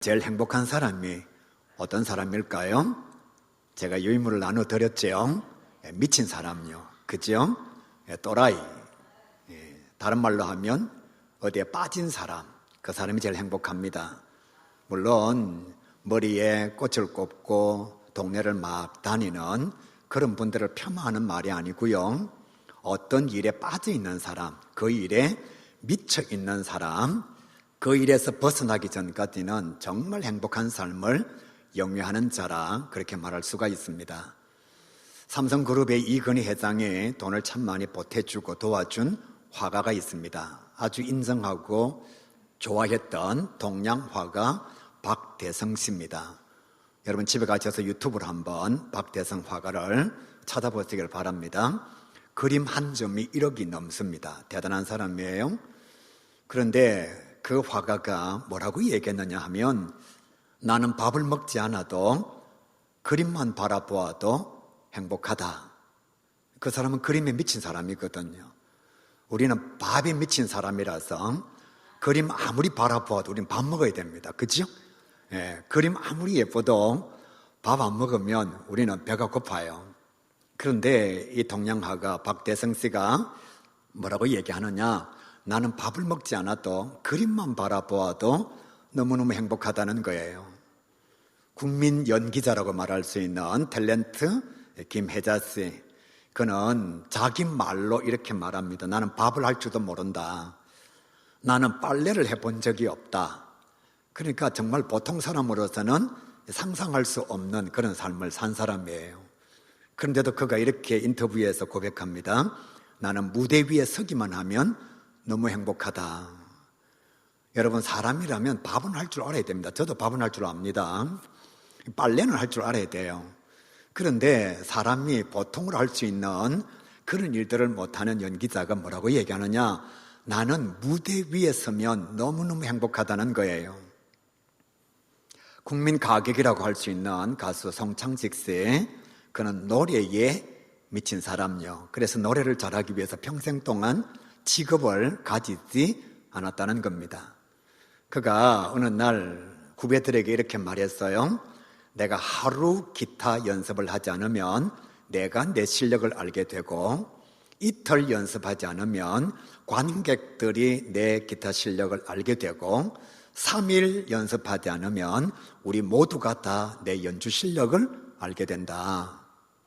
제일 행복한 사람이 어떤 사람일까요? 제가 유인물을 나눠드렸죠. 미친 사람요. 그죠? 또라이. 다른 말로 하면 어디에 빠진 사람. 그 사람이 제일 행복합니다. 물론 머리에 꽃을 꼽고 동네를 막 다니는 그런 분들을 폄하하는 말이 아니고요. 어떤 일에 빠져 있는 사람, 그 일에 미쳐 있는 사람, 그 일에서 벗어나기 전까지는 정말 행복한 삶을 영위하는 자라 그렇게 말할 수가 있습니다. 삼성그룹의 이건희 회장이 돈을 참 많이 보태주고 도와준 화가가 있습니다. 아주 인정하고 좋아했던 동양 화가 박대성 씨입니다. 여러분 집에 가셔서 유튜브로 한번 박대성 화가를 찾아보시길 바랍니다. 그림 한 점이 1억이 넘습니다. 대단한 사람이에요. 그런데 그 화가가 뭐라고 얘기했느냐 하면, 나는 밥을 먹지 않아도 그림만 바라보아도 행복하다. 그 사람은 그림에 미친 사람이거든요. 우리는 밥에 미친 사람이라서 그림 아무리 바라보아도 우리는 밥 먹어야 됩니다. 그죠? 그림 아무리 예뻐도 밥 안 먹으면 우리는 배가 고파요. 그런데 이 동양화가 박대성 씨가 뭐라고 얘기하느냐, 나는 밥을 먹지 않아도 그림만 바라보아도 너무너무 행복하다는 거예요. 국민 연기자라고 말할 수 있는 탤런트 김혜자 씨, 그는 자기 말로 이렇게 말합니다. 나는 밥을 할 줄도 모른다. 나는 빨래를 해본 적이 없다. 그러니까 정말 보통 사람으로서는 상상할 수 없는 그런 삶을 산 사람이에요. 그런데도 그가 이렇게 인터뷰에서 고백합니다. 나는 무대 위에 서기만 하면 너무 행복하다. 여러분, 사람이라면 밥은 할 줄 알아야 됩니다. 저도 밥은 할 줄 압니다. 빨래는 할 줄 알아야 돼요. 그런데 사람이 보통으로 할 수 있는 그런 일들을 못하는 연기자가 뭐라고 얘기하느냐, 나는 무대 위에 서면 너무너무 행복하다는 거예요. 국민 가객이라고 할 수 있는 가수 송창식 씨, 그는 노래에 미친 사람요. 그래서 노래를 잘하기 위해서 평생 동안 직업을 가지지 않았다는 겁니다. 그가 어느 날 후배들에게 이렇게 말했어요. 내가 하루 기타 연습을 하지 않으면 내가 내 실력을 알게 되고, 이틀 연습하지 않으면 관객들이 내 기타 실력을 알게 되고, 3일 연습하지 않으면 우리 모두가 다 내 연주 실력을 알게 된다.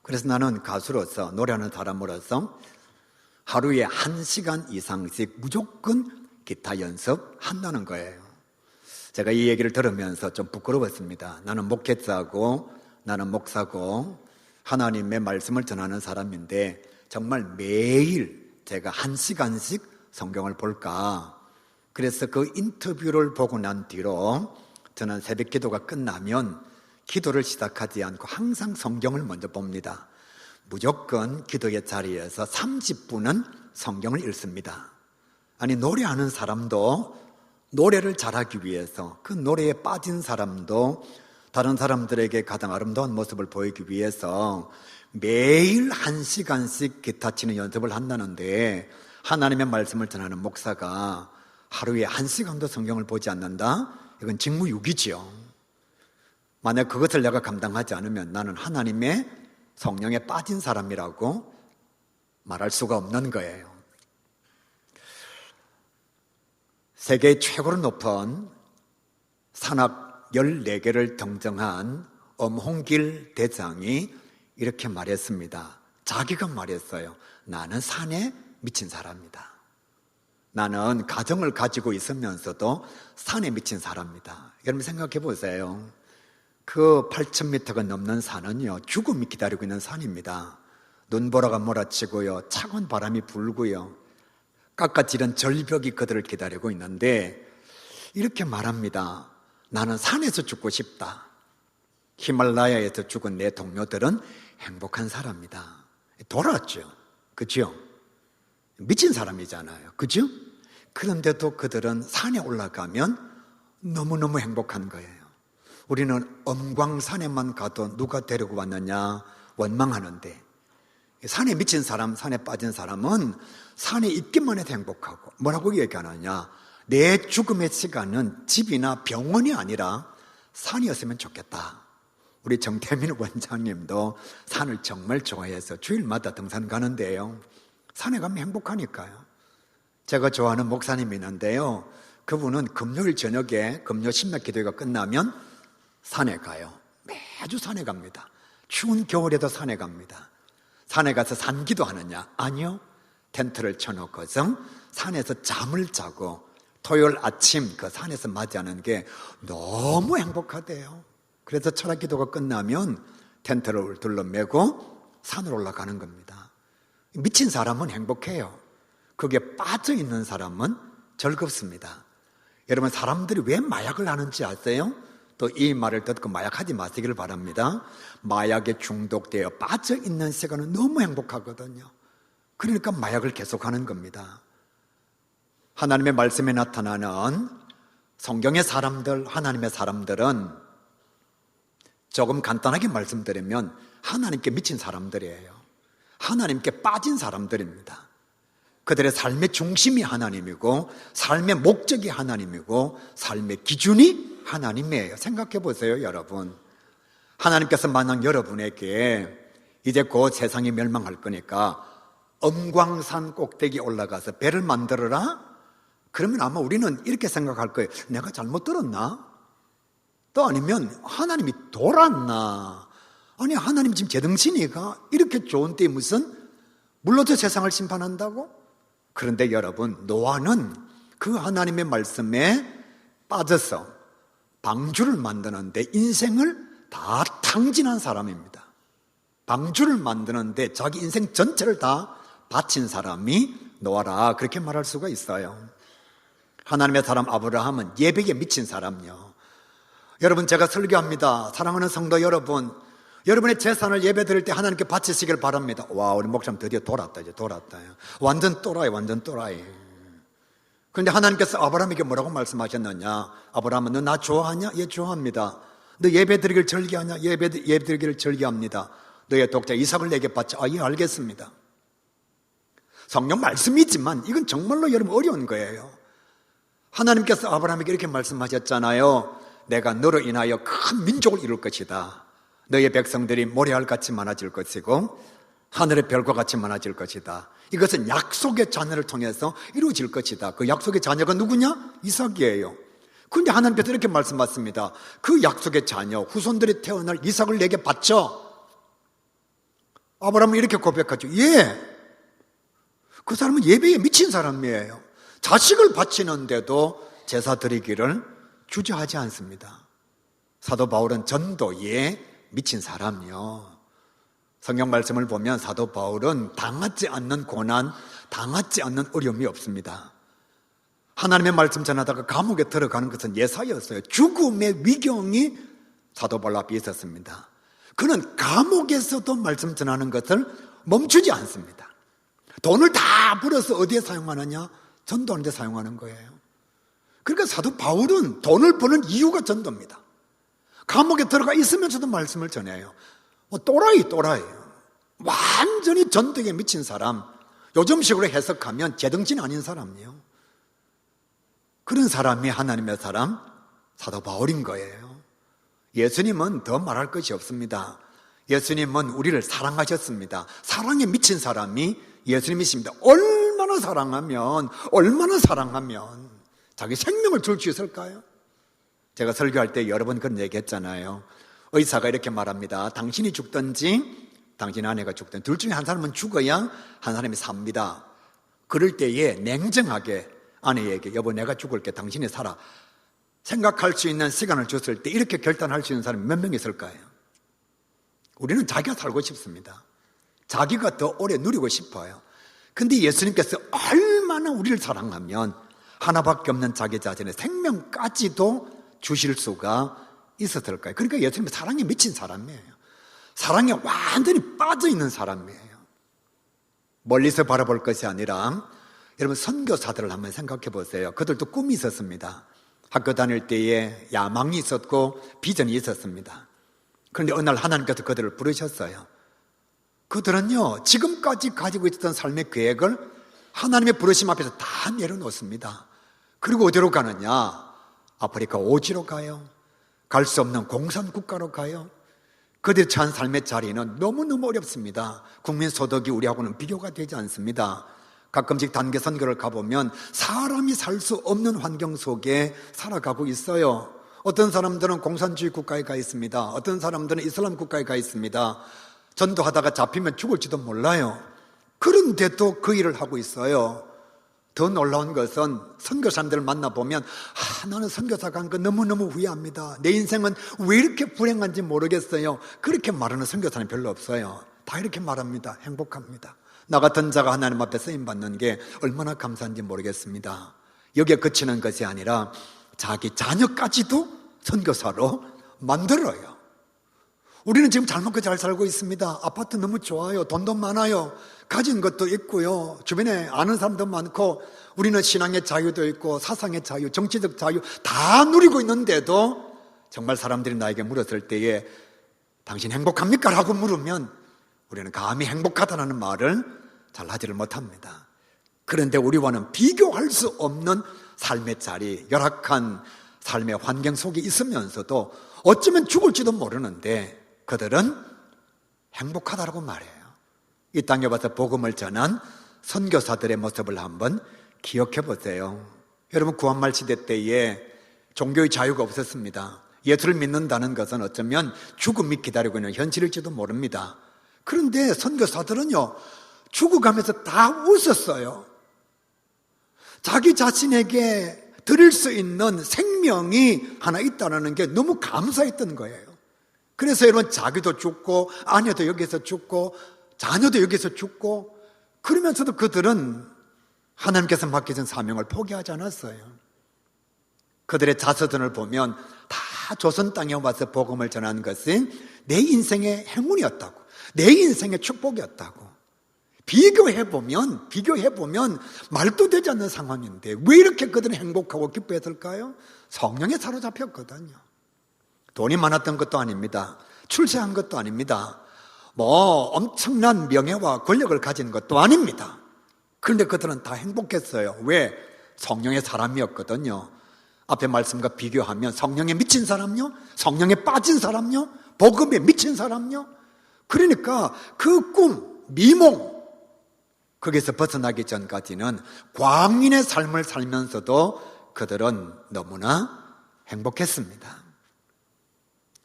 그래서 나는 가수로서, 노래하는 사람으로서 하루에 1시간 이상씩 무조건 기타 연습한다는 거예요. 제가 이 얘기를 들으면서 좀 부끄러웠습니다. 나는 목회자고 나는 목사고 하나님의 말씀을 전하는 사람인데 정말 매일 제가 1시간씩 성경을 볼까. 그래서 그 인터뷰를 보고 난 뒤로 저는 새벽 기도가 끝나면 기도를 시작하지 않고 항상 성경을 먼저 봅니다. 무조건 기도의 자리에서 30분은 성경을 읽습니다. 아니, 노래하는 사람도 노래를 잘하기 위해서, 그 노래에 빠진 사람도 다른 사람들에게 가장 아름다운 모습을 보이기 위해서 매일 1시간씩 기타 치는 연습을 한다는데, 하나님의 말씀을 전하는 목사가 하루에 1시간도 성경을 보지 않는다? 이건 직무유기지요. 만약 그것을 내가 감당하지 않으면 나는 하나님의 성령에 빠진 사람이라고 말할 수가 없는 거예요. 세계 최고로 높은 산악 14개를 등정한 엄홍길 대장이 이렇게 말했습니다. 자기가 말했어요. 나는 산에 미친 사람이다. 나는 가정을 가지고 있으면서도 산에 미친 사람이다. 여러분 생각해 보세요. 그 8,000m가 넘는 산은요, 죽음이 기다리고 있는 산입니다. 눈보라가 몰아치고요, 차가운 바람이 불고요, 깎아지른 절벽이 그들을 기다리고 있는데 이렇게 말합니다. 나는 산에서 죽고 싶다. 히말라야에서 죽은 내 동료들은 행복한 사람이다. 돌았죠. 그죠? 미친 사람이잖아요. 그죠? 그런데도 그들은 산에 올라가면 너무너무 행복한 거예요. 우리는 엄광산에만 가도 누가 데리고 왔느냐 원망하는데, 산에 미친 사람, 산에 빠진 사람은 산에 있기만 해도 행복하고, 뭐라고 얘기하느냐, 내 죽음의 시간은 집이나 병원이 아니라 산이었으면 좋겠다. 우리 정태민 원장님도 산을 정말 좋아해서 주일마다 등산 가는데요. 산에 가면 행복하니까요. 제가 좋아하는 목사님이 있는데요. 그분은 금요일 저녁에 금요 신맥 기도회가 끝나면 산에 가요. 매주 산에 갑니다. 추운 겨울에도 산에 갑니다. 산에 가서 산기도 하느냐? 아니요. 텐트를 쳐놓고서 산에서 잠을 자고 토요일 아침 그 산에서 맞이하는 게 너무 행복하대요. 그래서 철학 기도가 끝나면 텐트를 둘러매고 산으로 올라가는 겁니다. 미친 사람은 행복해요. 거기에 빠져 있는 사람은 즐겁습니다. 여러분, 사람들이 왜 마약을 하는지 아세요? 또 이 말을 듣고 마약하지 마시기를 바랍니다. 마약에 중독되어 빠져 있는 시간은 너무 행복하거든요. 그러니까 마약을 계속하는 겁니다. 하나님의 말씀에 나타나는 성경의 사람들, 하나님의 사람들은 조금 간단하게 말씀드리면 하나님께 미친 사람들이에요. 하나님께 빠진 사람들입니다. 그들의 삶의 중심이 하나님이고 삶의 목적이 하나님이고 삶의 기준이 하나님이에요. 생각해 보세요, 여러분. 하나님께서 만약 여러분에게 이제 곧 세상이 멸망할 거니까 엄광산 꼭대기 올라가서 배를 만들어라? 그러면 아마 우리는 이렇게 생각할 거예요. 내가 잘못 들었나? 또 아니면 하나님이 돌았나? 아니, 하나님 지금 제정신이가 이렇게 좋은 때에 무슨 물러서 세상을 심판한다고? 그런데 여러분, 노아는 그 하나님의 말씀에 빠져서 방주를 만드는데 인생을 다 탕진한 사람입니다. 방주를 만드는데 자기 인생 전체를 다 바친 사람이 노아라, 그렇게 말할 수가 있어요. 하나님의 사람 아브라함은 예배에 미친 사람이요. 여러분, 제가 설교합니다. 사랑하는 성도 여러분, 여러분의 재산을 예배 드릴 때 하나님께 바치시길 바랍니다. 와, 우리 목사님 드디어 돌았다. 이제 돌았다. 완전 또라이, 완전 또라이. 그런데 하나님께서 아브라함에게 뭐라고 말씀하셨느냐? 아브라함은 너 나 좋아하냐? 예, 좋아합니다. 너 예배 드리기를 절기하냐? 예배 드리기를 절기합니다. 너의 독자 이삭을 내게 바쳐. 아, 예, 알겠습니다. 성경 말씀이지만 이건 정말로 여러분 어려운 거예요. 하나님께서 아브라함에게 이렇게 말씀하셨잖아요. 내가 너로 인하여 큰 민족을 이룰 것이다. 너의 백성들이 모래알같이 많아질 것이고 하늘의 별과 같이 많아질 것이다. 이것은 약속의 자녀를 통해서 이루어질 것이다. 그 약속의 자녀가 누구냐? 이삭이에요. 그런데 하나님께서 이렇게 말씀하십니다. 그 약속의 자녀, 후손들이 태어날 이삭을 내게 바쳐. 아브라함은 이렇게 고백하죠. 예, 그 사람은 예배에 미친 사람이에요. 자식을 바치는데도 제사 드리기를 주저하지 않습니다. 사도 바울은 전도에 미친 사람이요. 성경 말씀을 보면 사도 바울은 당하지 않는 고난, 당하지 않는 어려움이 없습니다. 하나님의 말씀 전하다가 감옥에 들어가는 것은 예사였어요. 죽음의 위경이 사도 바울 앞에 있었습니다. 그는 감옥에서도 말씀 전하는 것을 멈추지 않습니다. 돈을 다 벌어서 어디에 사용하느냐? 전도하는 데 사용하는 거예요. 그러니까 사도 바울은 돈을 버는 이유가 전도입니다. 감옥에 들어가 있으면서도 말씀을 전해요. 또라이. 완전히 전도에 미친 사람. 요즘식으로 해석하면 제정신 아닌 사람이에요. 그런 사람이 하나님의 사람, 사도 바울인 거예요. 예수님은 더 말할 것이 없습니다. 예수님은 우리를 사랑하셨습니다. 사랑에 미친 사람이 예수님이십니다. 얼마나 사랑하면 자기 생명을 줄 수 있을까요? 제가 설교할 때 여러 번 그런 얘기 했잖아요. 의사가 이렇게 말합니다. 당신이 죽든지 당신 아내가 죽든지 둘 중에 한 사람은 죽어야 한 사람이 삽니다. 그럴 때에 냉정하게 아내에게 여보 내가 죽을게 당신이 살아 생각할 수 있는 시간을 줬을 때 이렇게 결단할 수 있는 사람이 몇 명 있을까요? 우리는 자기가 살고 싶습니다. 자기가 더 오래 누리고 싶어요. 근데 예수님께서 얼마나 우리를 사랑하면 하나밖에 없는 자기 자신의 생명까지도 주실 수가 있었을까요? 그러니까 예수님은 사랑에 미친 사람이에요. 사랑에 완전히 빠져있는 사람이에요. 멀리서 바라볼 것이 아니라 여러분 선교사들을 한번 생각해 보세요. 그들도 꿈이 있었습니다. 학교 다닐 때에 야망이 있었고 비전이 있었습니다. 그런데 어느 날 하나님께서 그들을 부르셨어요. 그들은요 지금까지 가지고 있었던 삶의 계획을 하나님의 부르심 앞에서 다 내려놓습니다. 그리고 어디로 가느냐? 아프리카 오지로 가요. 갈 수 없는 공산국가로 가요. 그들이 처한 삶의 자리는 너무너무 어렵습니다. 국민소득이 우리하고는 비교가 되지 않습니다. 가끔씩 단기 선교를 가보면 사람이 살 수 없는 환경 속에 살아가고 있어요. 어떤 사람들은 공산주의 국가에 가 있습니다. 어떤 사람들은 이슬람 국가에 가 있습니다. 전도하다가 잡히면 죽을지도 몰라요. 그런데도 그 일을 하고 있어요. 더 놀라운 것은 선교사님들을 만나보면 나는 선교사 간 거 너무너무 후회합니다. 내 인생은 왜 이렇게 불행한지 모르겠어요. 그렇게 말하는 선교사님 별로 없어요. 다 이렇게 말합니다. 행복합니다. 나 같은 자가 하나님 앞에 쓰임받는 게 얼마나 감사한지 모르겠습니다. 여기에 그치는 것이 아니라 자기 자녀까지도 선교사로 만들어요. 우리는 지금 잘 먹고 잘 살고 있습니다. 아파트 너무 좋아요. 돈도 많아요. 가진 것도 있고요. 주변에 아는 사람도 많고, 우리는 신앙의 자유도 있고 사상의 자유, 정치적 자유 다 누리고 있는데도 정말 사람들이 나에게 물었을 때에 당신 행복합니까? 라고 물으면 우리는 감히 행복하다는 말을 잘 하지를 못합니다. 그런데 우리와는 비교할 수 없는 삶의 자리, 열악한 삶의 환경 속에 있으면서도 어쩌면 죽을지도 모르는데 그들은 행복하다고 말해요. 이 땅에 와서 복음을 전한 선교사들의 모습을 한번 기억해 보세요. 여러분, 구한말 시대 때에 종교의 자유가 없었습니다. 예수를 믿는다는 것은 어쩌면 죽음이 기다리고 있는 현실일지도 모릅니다. 그런데 선교사들은요, 죽어가면서 다 웃었어요. 자기 자신에게 드릴 수 있는 생명이 하나 있다는 게 너무 감사했던 거예요. 그래서 여러분, 자기도 죽고 아내도 여기서 죽고 자녀도 여기서 죽고, 그러면서도 그들은 하나님께서 맡기신 사명을 포기하지 않았어요. 그들의 자서전을 보면 다 조선 땅에 와서 복음을 전한 것은 내 인생의 행운이었다고, 내 인생의 축복이었다고. 비교해보면 말도 되지 않는 상황인데 왜 이렇게 그들은 행복하고 기뻐했을까요? 성령에 사로잡혔거든요. 돈이 많았던 것도 아닙니다. 출세한 것도 아닙니다. 엄청난 명예와 권력을 가진 것도 아닙니다. 그런데 그들은 다 행복했어요. 왜? 성령의 사람이었거든요. 앞에 말씀과 비교하면 성령에 미친 사람요? 성령에 빠진 사람요? 복음에 미친 사람요? 그러니까 그 꿈, 미몽, 거기서 벗어나기 전까지는 광인의 삶을 살면서도 그들은 너무나 행복했습니다.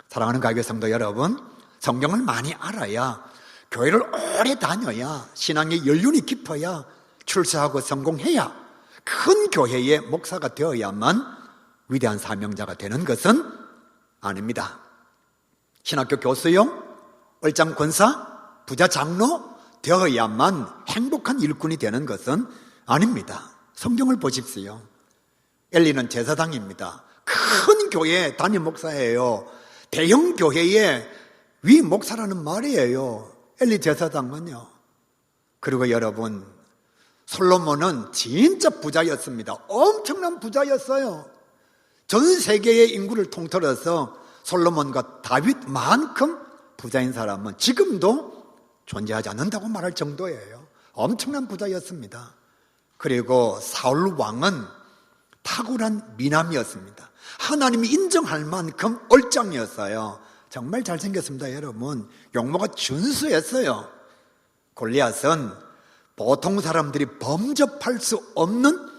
사랑하는 가교회 성도 여러분, 성경을 많이 알아야, 교회를 오래 다녀야, 신앙의 연륜이 깊어야, 출세하고 성공해야, 큰 교회의 목사가 되어야만 위대한 사명자가 되는 것은 아닙니다. 신학교 교수요, 얼짱 권사, 부자 장로 되어야만 행복한 일꾼이 되는 것은 아닙니다. 성경을 보십시오. 엘리는 제사장입니다. 큰 교회 담임 목사예요. 대형 교회의 위 목사라는 말이에요. 엘리 제사장은요. 그리고 여러분, 솔로몬은 진짜 부자였습니다. 엄청난 부자였어요. 전 세계의 인구를 통틀어서 솔로몬과 다윗만큼 부자인 사람은 지금도 존재하지 않는다고 말할 정도예요. 엄청난 부자였습니다. 그리고 사울 왕은 탁월한 미남이었습니다. 하나님이 인정할 만큼 얼짱이었어요. 정말 잘생겼습니다. 여러분, 용모가 준수했어요. 골리앗은 보통 사람들이 범접할 수 없는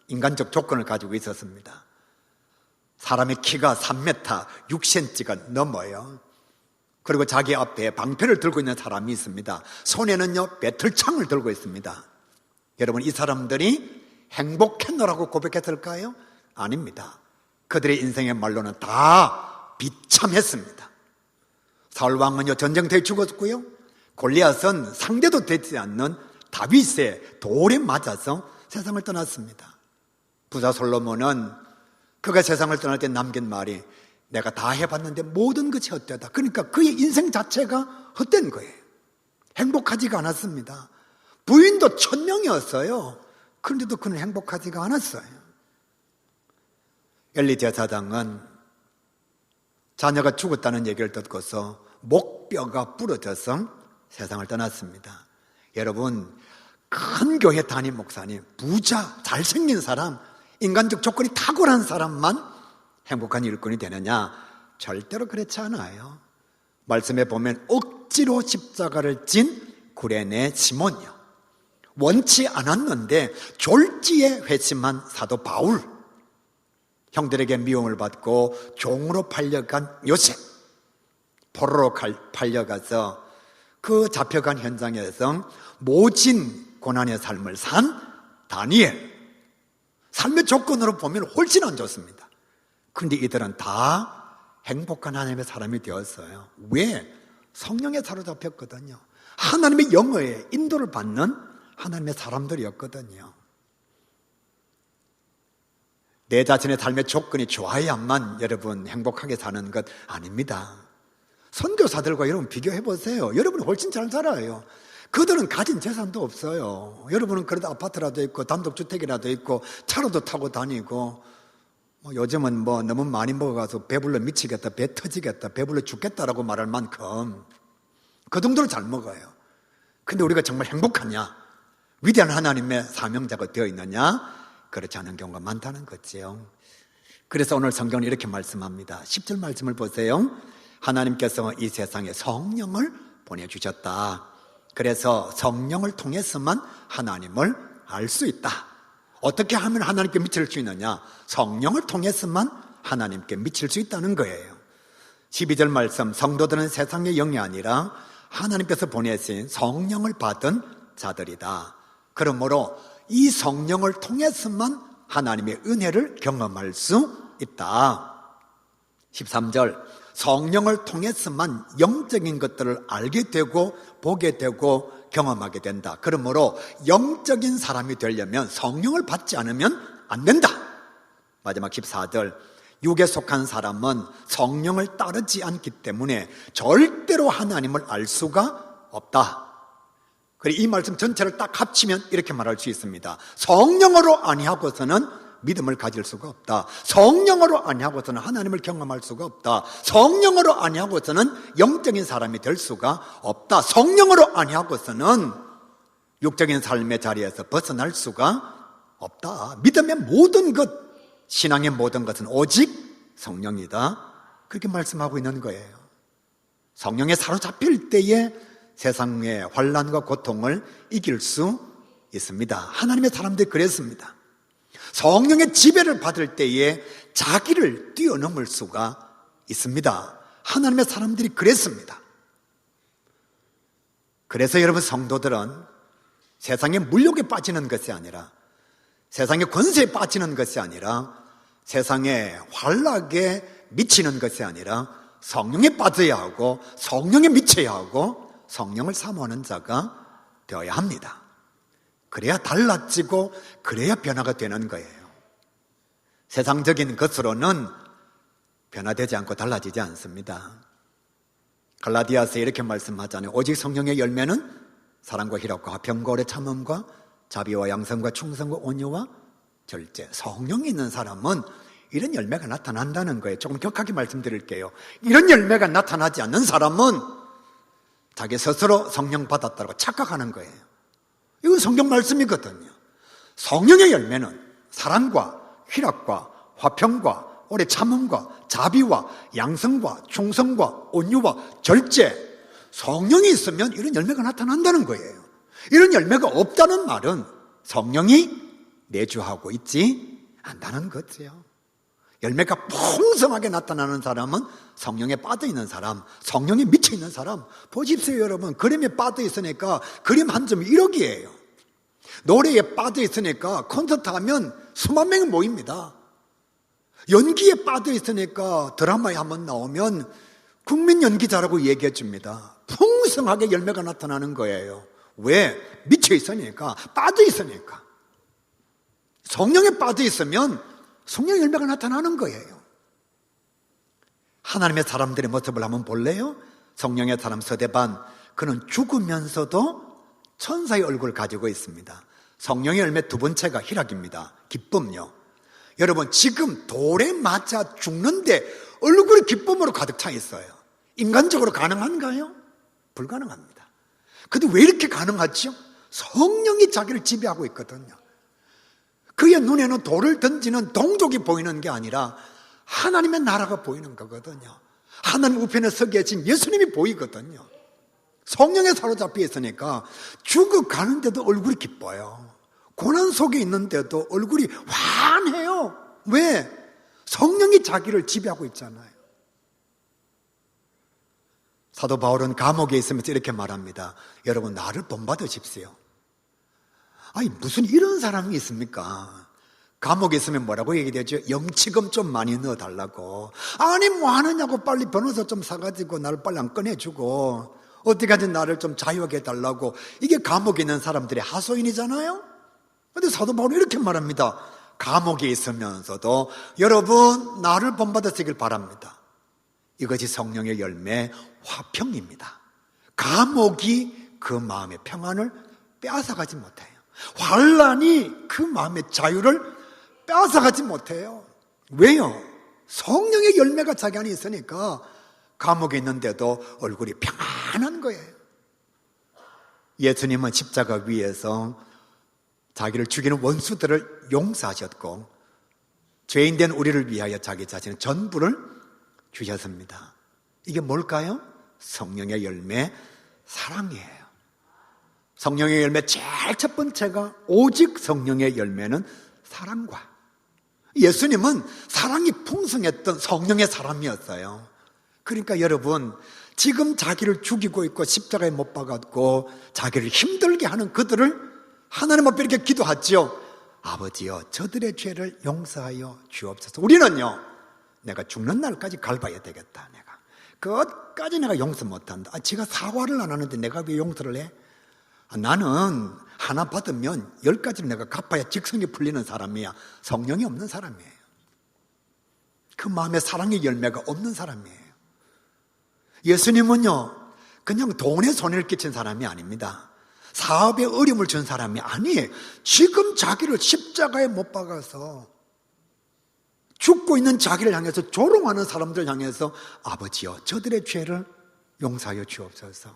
인간적 조건을 가지고 있었습니다. 사람의 키가 3m 6cm가 넘어요. 그리고 자기 앞에 방패를 들고 있는 사람이 있습니다. 손에는요, 배틀창을 들고 있습니다. 여러분, 이 사람들이 행복했노라고 고백했을까요? 아닙니다. 그들의 인생의 말로는 다 비참했습니다. 사울왕은요, 전쟁터에 죽었고요, 골리앗은 상대도 되지 않는 다윗의 돌에 맞아서 세상을 떠났습니다. 부자 솔로몬은 그가 세상을 떠날 때 남긴 말이, 내가 다 해봤는데 모든 것이 헛되다. 그러니까 그의 인생 자체가 헛된 거예요. 행복하지가 않았습니다. 부인도 1000명이었어요. 그런데도 그는 행복하지가 않았어요. 엘리 제사장은 자녀가 죽었다는 얘기를 듣고서 목뼈가 부러져서 세상을 떠났습니다. 여러분, 큰 교회 담임 목사님, 부자, 잘생긴 사람, 인간적 조건이 탁월한 사람만 행복한 일꾼이 되느냐? 절대로 그렇지 않아요. 말씀에 보면 억지로 십자가를 진 구레네 시몬이요, 원치 않았는데 졸지에 회심한 사도 바울, 형들에게 미움을 받고 종으로 팔려간 요셉, 포로로 팔려가서 그 잡혀간 현장에서 모진 고난의 삶을 산 다니엘, 삶의 조건으로 보면 훨씬 안 좋습니다. 그런데 이들은 다 행복한 하나님의 사람이 되었어요. 왜? 성령에 사로잡혔거든요. 하나님의 영어에 인도를 받는 하나님의 사람들이었거든요. 내 자신의 삶의 조건이 좋아야만 여러분 행복하게 사는 것 아닙니다. 선교사들과 여러분 비교해 보세요. 여러분이 훨씬 잘 살아요. 그들은 가진 재산도 없어요. 여러분은 그래도 아파트라도 있고 단독주택이라도 있고 차로도 타고 다니고, 요즘은 너무 많이 먹어가서 배불러 미치겠다, 배 터지겠다, 배불러 죽겠다라고 말할 만큼 그 정도로 잘 먹어요. 근데 우리가 정말 행복하냐? 위대한 하나님의 사명자가 되어 있느냐? 그렇지 않은 경우가 많다는 거지요. 그래서 오늘 성경은 이렇게 말씀합니다. 10절 말씀을 보세요. 하나님께서 이 세상에 성령을 보내주셨다. 그래서 성령을 통해서만 하나님을 알 수 있다. 어떻게 하면 하나님께 미칠 수 있느냐? 성령을 통해서만 하나님께 미칠 수 있다는 거예요. 12절 말씀, 성도들은 세상의 영이 아니라 하나님께서 보내신 성령을 받은 자들이다. 그러므로 이 성령을 통해서만 하나님의 은혜를 경험할 수 있다. 13절, 성령을 통해서만 영적인 것들을 알게 되고 보게 되고 경험하게 된다. 그러므로 영적인 사람이 되려면 성령을 받지 않으면 안 된다. 마지막 14절, 육에 속한 사람은 성령을 따르지 않기 때문에 절대로 하나님을 알 수가 없다. 그리고 이 말씀 전체를 딱 합치면 이렇게 말할 수 있습니다. 성령으로 아니하고서는 믿음을 가질 수가 없다. 성령으로 아니하고서는 하나님을 경험할 수가 없다. 성령으로 아니하고서는 영적인 사람이 될 수가 없다. 성령으로 아니하고서는 육적인 삶의 자리에서 벗어날 수가 없다. 믿음의 모든 것, 신앙의 모든 것은 오직 성령이다. 그렇게 말씀하고 있는 거예요. 성령에 사로잡힐 때에 세상의 환난과 고통을 이길 수 있습니다. 하나님의 사람들이 그랬습니다. 성령의 지배를 받을 때에 자기를 뛰어넘을 수가 있습니다. 하나님의 사람들이 그랬습니다. 그래서 여러분 성도들은 세상의 물욕에 빠지는 것이 아니라, 세상의 권세에 빠지는 것이 아니라, 세상의 환락에 미치는 것이 아니라 성령에 빠져야 하고 성령에 미쳐야 하고 성령을 사모하는 자가 되어야 합니다. 그래야 달라지고 그래야 변화가 되는 거예요. 세상적인 것으로는 변화되지 않고 달라지지 않습니다. 갈라디아서에 이렇게 말씀하잖아요. 오직 성령의 열매는 사랑과 희락과 화평과 오래 참음과 자비와 양성과 충성과 온유와 절제. 성령이 있는 사람은 이런 열매가 나타난다는 거예요. 조금 격하게 말씀드릴게요. 이런 열매가 나타나지 않는 사람은 자기 스스로 성령 받았다고 착각하는 거예요. 이건 성경 말씀이거든요. 성령의 열매는 사랑과 희락과 화평과 오래 참음과 자비와 양성과 충성과 온유와 절제. 성령이 있으면 이런 열매가 나타난다는 거예요. 이런 열매가 없다는 말은 성령이 내주하고 있지 않다는 거죠. 열매가 풍성하게 나타나는 사람은 성령에 빠져있는 사람, 성령에 미쳐있는 사람. 보십시오 여러분, 그림에 빠져있으니까 그림 한 점이 1억이에요 노래에 빠져있으니까 콘서트 하면 수만 명이 모입니다. 연기에 빠져있으니까 드라마에 한번 나오면 국민 연기자라고 얘기해 줍니다. 풍성하게 열매가 나타나는 거예요. 왜? 미쳐있으니까, 빠져있으니까. 성령에 빠져있으면 성령 열매가 나타나는 거예요. 하나님의 사람들의 모습을 한번 볼래요? 성령의 사람 서대반, 그는 죽으면서도 천사의 얼굴을 가지고 있습니다. 성령의 열매 두 번째가 희락입니다. 기쁨요. 여러분 지금 돌에 맞아 죽는데 얼굴이 기쁨으로 가득 차 있어요. 인간적으로 가능한가요? 불가능합니다. 근데 왜 이렇게 가능하죠? 성령이 자기를 지배하고 있거든요. 그의 눈에는 돌을 던지는 동족이 보이는 게 아니라 하나님의 나라가 보이는 거거든요. 하나님 우편에 서 계신 예수님이 보이거든요. 성령에 사로잡혀 있으니까 죽어가는데도 얼굴이 기뻐요. 고난 속에 있는데도 얼굴이 환해요. 왜? 성령이 자기를 지배하고 있잖아요. 사도 바울은 감옥에 있으면서 이렇게 말합니다. 여러분, 나를 본받으십시오. 아니, 무슨 이런 사람이 있습니까? 감옥에 있으면 뭐라고 얘기되죠? 영치금 좀 많이 넣어달라고. 아니, 뭐 하느냐고, 빨리 변호사 좀 사가지고 나를 빨리 안 꺼내주고 어떻게든 나를 좀 자유하게 해달라고. 이게 감옥에 있는 사람들의 하소연이잖아요. 근데 사도 바울은 이렇게 말합니다. 감옥에 있으면서도 여러분, 나를 본받으시길 바랍니다. 이것이 성령의 열매, 화평입니다. 감옥이 그 마음의 평안을 빼앗아가지 못해요. 환난이 그 마음의 자유를 빼앗아가지 못해요. 왜요? 성령의 열매가 자기 안에 있으니까 감옥에 있는데도 얼굴이 평안한 거예요. 예수님은 십자가 위에서 자기를 죽이는 원수들을 용서하셨고 죄인된 우리를 위하여 자기 자신의 전부를 주셨습니다. 이게 뭘까요? 성령의 열매, 사랑이에요. 성령의 열매 제일 첫 번째가 오직 성령의 열매는 사랑과. 예수님은 사랑이 풍성했던 성령의 사람이었어요. 그러니까 여러분, 지금 자기를 죽이고 있고 십자가에 못 박았고 자기를 힘들게 하는 그들을 하나님 앞에 이렇게 기도하죠. 아버지여, 저들의 죄를 용서하여 주옵소서. 우리는요, 내가 죽는 날까지 갈봐야 되겠다. 내가 그것까지 내가 용서 못한다. 지가 사과를 안 하는데 내가 왜 용서를 해? 나는 하나 받으면 10가지를 내가 갚아야 직성이 풀리는 사람이야. 성령이 없는 사람이에요. 그 마음에 사랑의 열매가 없는 사람이에요. 예수님은요, 그냥 돈에 손해를 끼친 사람이 아닙니다. 사업에 어려움을 준 사람이 아니에요. 지금 자기를 십자가에 못 박아서 죽고 있는 자기를 향해서 조롱하는 사람들 향해서 아버지여, 저들의 죄를 용서하여 주옵소서.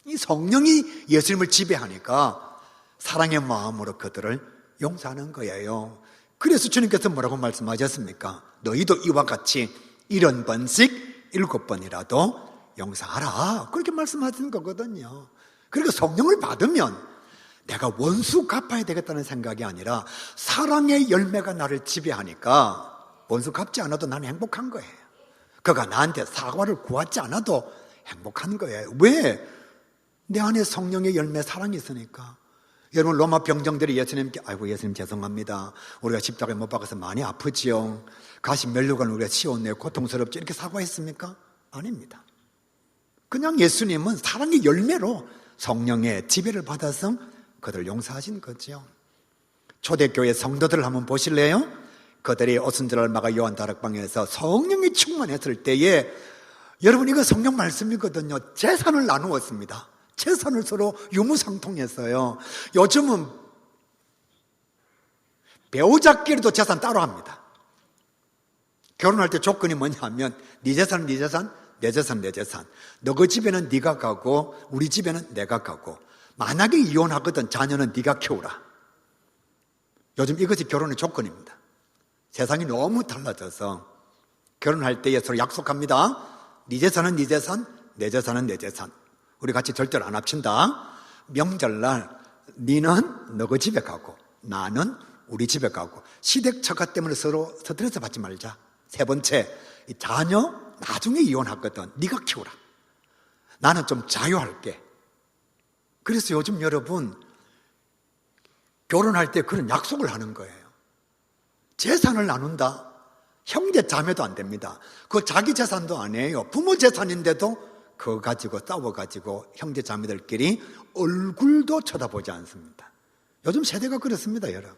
이 성령이 예수님을 지배하니까 사랑의 마음으로 그들을 용서하는 거예요. 그래서 주님께서 뭐라고 말씀하셨습니까? 너희도 이와 같이 70번씩 7번이라도 용서하라. 그렇게 말씀하시는 거거든요. 그러니까 성령을 받으면 내가 원수 갚아야 되겠다는 생각이 아니라 사랑의 열매가 나를 지배하니까 원수 갚지 않아도 나는 행복한 거예요. 그가 나한테 사과를 구하지 않아도 행복한 거예요. 왜? 내 안에 성령의 열매, 사랑이 있으니까. 여러분, 로마 병정들이 예수님께 아이고 예수님 죄송합니다. 우리가 십자가에 못 박아서 많이 아프지요. 가시 면류관 우리가 씌웠네요. 고통스럽죠. 이렇게 사과했습니까? 아닙니다. 그냥 예수님은 사랑의 열매로 성령의 지배를 받아서 그들을 용서하신 거죠. 초대교회 성도들을 한번 보실래요? 그들이 오순절날 마가 요한 다락방에서 성령이 충만했을 때에 여러분, 이거 성령 말씀이거든요. 재산을 나누었습니다. 재산을 서로 유무상통했어요. 요즘은 배우자끼리도 재산 따로 합니다. 결혼할 때 조건이 뭐냐 하면 네 재산은 네 재산, 내 재산 내 재산. 너 그 집에는 네가 가고 우리 집에는 내가 가고. 만약에 이혼하거든 자녀는 네가 키우라. 요즘 이것이 결혼의 조건입니다. 세상이 너무 달라져서 결혼할 때에 서로 약속합니다. 네 재산은 네 재산, 내 재산은 내 재산. 우리 같이 절대로 안 합친다. 명절날 너는 너 그 집에 가고 나는 우리 집에 가고. 시댁 처가 때문에 서로 스트레스 받지 말자. 세 번째, 이 자녀 나중에 이혼하거든 네가 키우라. 나는 좀 자유할게. 그래서 요즘 여러분 결혼할 때 그런 약속을 하는 거예요. 재산을 나눈다. 형제 자매도 안 됩니다. 그거 자기 재산도 아니에요. 부모 재산인데도 그거 가지고 싸워가지고 형제 자매들끼리 얼굴도 쳐다보지 않습니다. 요즘 세대가 그렇습니다, 여러분.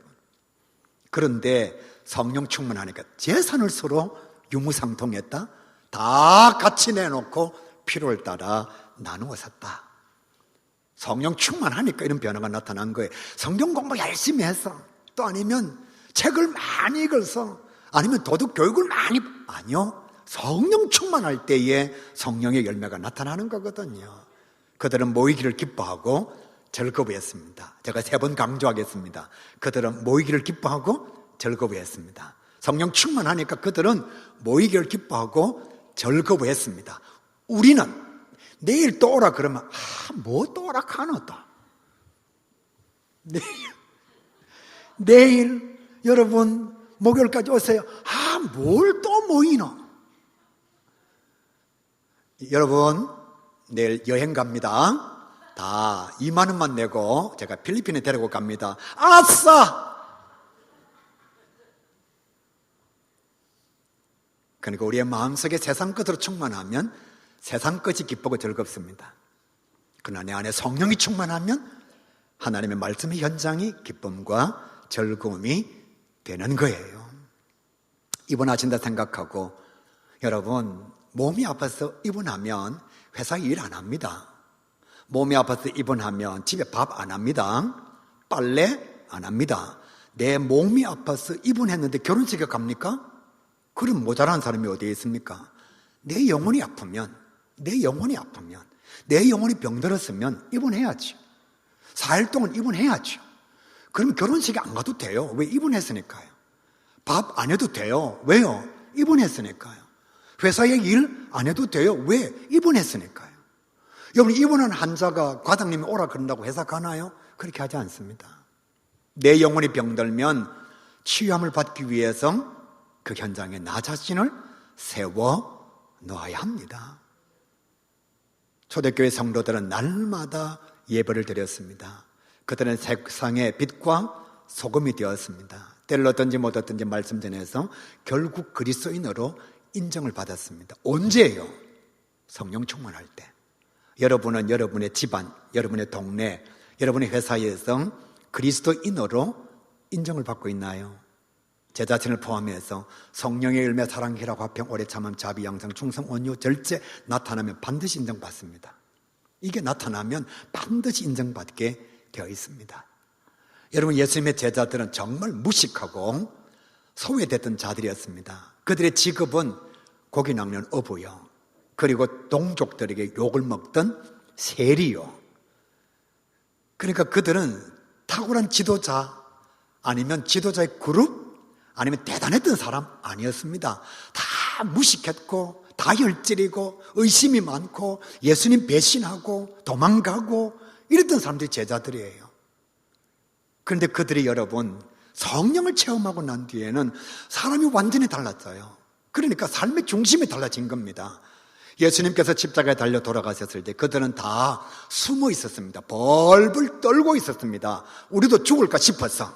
그런데 성령 충만하니까 재산을 서로 유무상통했다. 다 같이 내놓고 필요를 따라 나누어 샀다. 성령 충만하니까 이런 변화가 나타난 거예요. 성경 공부 열심히 해서, 또 아니면 책을 많이 읽어서, 아니면 도덕 교육을 많이, 아니요. 성령 충만할 때에 성령의 열매가 나타나는 거거든요. 그들은 모이기를 기뻐하고 즐거워했습니다. 제가 3번 강조하겠습니다. 그들은 모이기를 기뻐하고 즐거워했습니다. 성령 충만하니까 그들은 모이기를 기뻐하고 절거부했습니다. 우리는 내일 또 오라 그러면 뭐 또 오라 카노 또. 내일 여러분 목요일까지 오세요. 뭘 또 모이노. 여러분 내일 여행 갑니다. 다 2만 원만 내고 제가 필리핀에 데리고 갑니다. 아싸! 그러니까 우리의 마음속에 세상 것으로 충만하면 세상 것이 기쁘고 즐겁습니다. 그러나 내 안에 성령이 충만하면 하나님의 말씀의 현장이 기쁨과 즐거움이 되는 거예요. 입원하신다 생각하고 여러분 몸이 아파서 입원하면 회사에 일 안 합니다. 몸이 아파서 입원하면 집에 밥 안 합니다. 빨래 안 합니다. 내 몸이 아파서 입원했는데 결혼식에 갑니까? 그럼 모자란 사람이 어디에 있습니까? 내 영혼이 아프면 내 영혼이 병들었으면 입원해야지. 4일 동안 입원해야죠. 그럼 결혼식에 안 가도 돼요. 왜? 입원했으니까요. 밥 안 해도 돼요. 왜요? 입원했으니까요. 회사에 일 안 해도 돼요. 왜? 입원했으니까요. 여러분 입원한 환자가 과장님이 오라 그런다고 회사 가나요? 그렇게 하지 않습니다. 내 영혼이 병들면 치유함을 받기 위해서 그 현장에 나 자신을 세워 놓아야 합니다. 초대교회 성도들은 날마다 예배를 드렸습니다. 그들은 세상의 빛과 소금이 되었습니다. 때를 얻든지 못 얻든지 말씀 전해서 결국 그리스도인으로 인정을 받았습니다. 언제예요? 성령 충만할 때. 여러분은 여러분의 집안, 여러분의 동네, 여러분의 회사에서 그리스도인으로 인정을 받고 있나요? 제 자신을 포함해서 성령의 열매, 사랑, 희락, 화평, 오래 참음, 자비, 양성, 충성, 온유, 절제 나타나면 반드시 인정받습니다. 이게 나타나면 반드시 인정받게 되어 있습니다. 여러분 예수님의 제자들은 정말 무식하고 소외됐던 자들이었습니다. 그들의 직업은 고기 낚는 어부요, 그리고 동족들에게 욕을 먹던 세리요. 그러니까 그들은 탁월한 지도자 아니면 지도자의 그룹 아니면 대단했던 사람 아니었습니다. 다 무식했고 다 혈질이고 의심이 많고 예수님 배신하고 도망가고 이랬던 사람들이 제자들이에요. 그런데 그들이 여러분 성령을 체험하고 난 뒤에는 사람이 완전히 달랐어요. 그러니까 삶의 중심이 달라진 겁니다. 예수님께서 십자가에 달려 돌아가셨을 때 그들은 다 숨어 있었습니다. 벌벌 떨고 있었습니다. 우리도 죽을까 싶어서.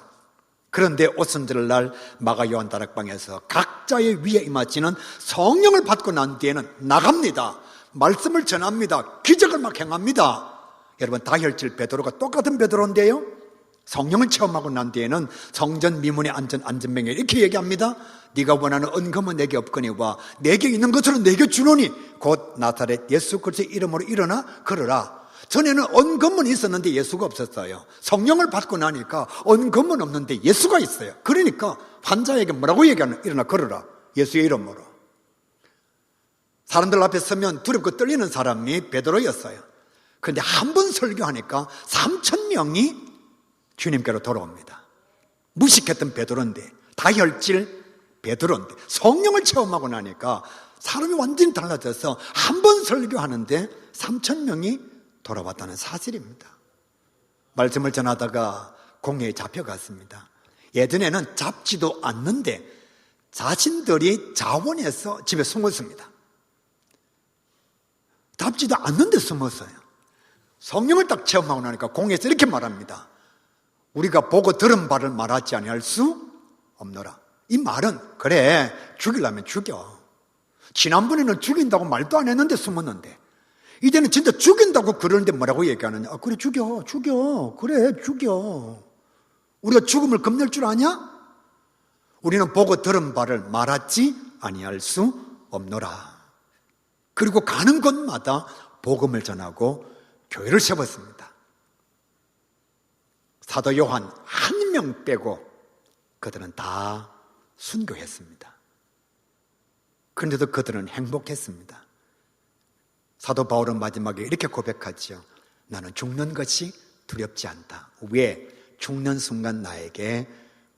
그런데 오순절날 마가 요한 다락방에서 각자의 위에 임하시는 성령을 받고 난 뒤에는 나갑니다. 말씀을 전합니다. 기적을 막 행합니다. 여러분 다혈질 베드로가 똑같은 베드로인데요, 성령을 체험하고 난 뒤에는 성전 미문에 안전명예 이렇게 얘기합니다. 네가 원하는 은금은 내게 없거니와 내게 있는 것으로 내게 주노니 곧 나사렛 예수 그리스도의 이름으로 일어나 걸으라. 전에는 은금은 있었는데 예수가 없었어요. 성령을 받고 나니까 은금은 없는데 예수가 있어요. 그러니까 환자에게 뭐라고 얘기하는? 일어나 걸으라. 예수의 이름으로. 사람들 앞에 서면 두렵고 떨리는 사람이 베드로였어요. 그런데 한 번 설교하니까 3,000명이 주님께로 돌아옵니다. 무식했던 베드로인데, 다혈질 베드로인데 성령을 체험하고 나니까 사람이 완전히 달라져서 한 번 설교하는데 3,000명이 돌아왔다는 사실입니다. 말씀을 전하다가 공회에 잡혀갔습니다. 예전에는 잡지도 않는데 자신들이 자원해서 집에 숨었습니다. 잡지도 않는데 숨었어요. 성령을 딱 체험하고 나니까 공회에서 이렇게 말합니다. 우리가 보고 들은 바를 말하지 아니할 수 없노라. 이 말은 그래 죽이려면 죽여. 지난번에는 죽인다고 말도 안 했는데 숨었는데 이제는 진짜 죽인다고 그러는데 뭐라고 얘기하느냐. 그래 죽여 그래 죽여. 우리가 죽음을 겁낼 줄 아냐? 우리는 보고 들은 바를 말하지 아니할 수 없노라. 그리고 가는 곳마다 복음을 전하고 교회를 세웠습니다. 사도 요한 한 명 빼고 그들은 다 순교했습니다. 그런데도 그들은 행복했습니다. 사도 바울은 마지막에 이렇게 고백하죠. 나는 죽는 것이 두렵지 않다. 왜? 죽는 순간 나에게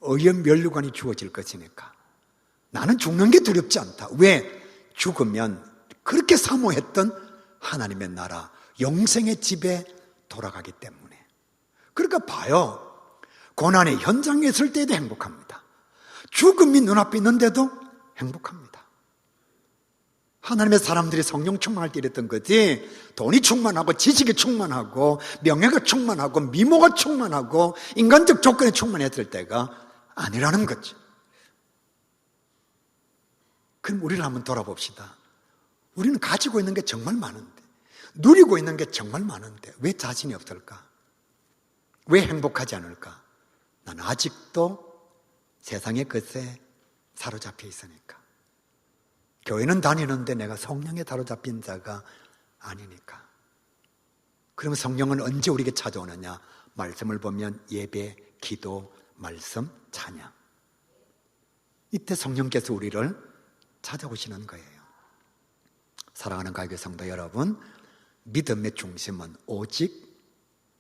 의의 면류관이 주어질 것이니까. 나는 죽는 게 두렵지 않다. 왜? 죽으면 그렇게 사모했던 하나님의 나라, 영생의 집에 돌아가기 때문에. 그러니까 봐요. 고난의 현장에 있을 때에도 행복합니다. 죽음이 눈앞에 있는데도 행복합니다. 하나님의 사람들이 성령 충만할 때 이랬던 거지, 돈이 충만하고 지식이 충만하고 명예가 충만하고 미모가 충만하고 인간적 조건이 충만했을 때가 아니라는 거죠. 그럼 우리를 한번 돌아봅시다. 우리는 가지고 있는 게 정말 많은데, 누리고 있는 게 정말 많은데 왜 자신이 없을까? 왜 행복하지 않을까? 난 아직도 세상의 것에 사로잡혀 있으니까. 교회는 다니는데 내가 성령에 사로잡힌 자가 아니니까. 그러면 성령은 언제 우리에게 찾아오느냐? 말씀을 보면 예배, 기도, 말씀, 찬양. 이때 성령께서 우리를 찾아오시는 거예요. 사랑하는 가교회 성도 여러분, 믿음의 중심은 오직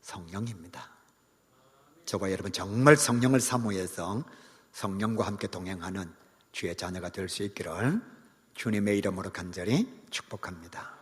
성령입니다. 저와 여러분 정말 성령을 사모해서 성령과 함께 동행하는 주의 자녀가 될 수 있기를 주님의 이름으로 간절히 축복합니다.